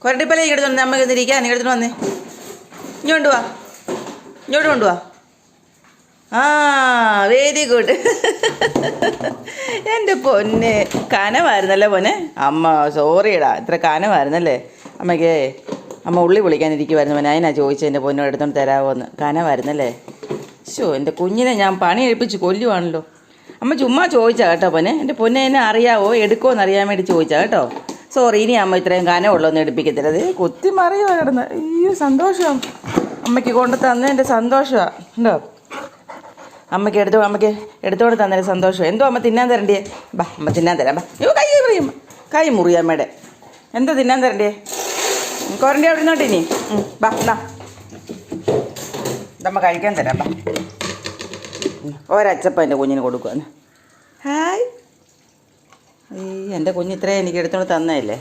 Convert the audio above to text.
കൊരട്ടിപ്പല ഇങ്ങോട്ട് തന്നെ അമ്മ ഇരിക്കുക. നീ എടുത്തിട്ട് വന്നേ. ഇങ്ങോട്ട് വാ, ഇങ്ങോട്ട് കൊണ്ടുവാ. ആ വെരി ഗുഡ്. എൻ്റെ പൊന്നെ കനമായിരുന്നല്ലേ പൊന്നെ. അമ്മ സോറിയടാ, ഇത്ര കനമായിരുന്നല്ലേ അമ്മയ്ക്ക്. അമ്മ ഉള്ളി പൊളിക്കാനിരിക്കുമായിരുന്നു പൊന്നെ, അതിനാ ചോദിച്ചത് എൻ്റെ പൊന്നോട് എടുത്തോണ്ട് തരാമോന്ന്. കനമായിരുന്നല്ലേ. ശോ, എൻ്റെ കുഞ്ഞിനെ ഞാൻ പണി കഴിപ്പിച്ച് കൊല്ലുവാണല്ലോ. അമ്മ ചുമ്മാ ചോദിച്ചാ കേട്ടോ പൊന്നെ. എൻ്റെ പൊന്നെ എന്നെ അറിയാവോ എടുക്കുമോന്ന് അറിയാൻ വേണ്ടി ചോദിച്ചാ കേട്ടോ. സോറി, ഇനി അമ്മ ഇത്രയും കനമുള്ളൊന്നും എടുപ്പിക്കത്തില്ല. അത് കുത്തി മറിയുവാ കിടന്ന്. അയ്യോ സന്തോഷം അമ്മയ്ക്ക് കൊണ്ട് തന്നതിൻ്റെ സന്തോഷമാണ് ഉണ്ടോ. അമ്മയ്ക്ക് എടുത്തോണ്ട് തന്നതിൻ്റെ സന്തോഷം. എന്തോ അമ്മ തിന്നാൻ തരണ്ടേ? ബാ അമ്മ തിന്നാൻ തരാം. ബാ. അയ്യോ കൈ മുറിയും, കൈ മുറിയും അമ്മയുടെ. എന്തോ തിന്നാൻ തരണ്ടേ? കൊരണ്ടി അവിടെ ഇരുന്നോട്ടെ ഇനി. ബാ എന്നാ ഇതമ്മ കഴിക്കാൻ തരാം. ബാ ഒരച്ചപ്പം എൻ്റെ കുഞ്ഞിന് കൊടുക്കുവാന്ന്. ഹായ്. ഈ എൻ്റെ കുഞ്ഞ് ഇത്രയും എനിക്ക് എടുത്തോണ്ട് തന്നതല്ലേ.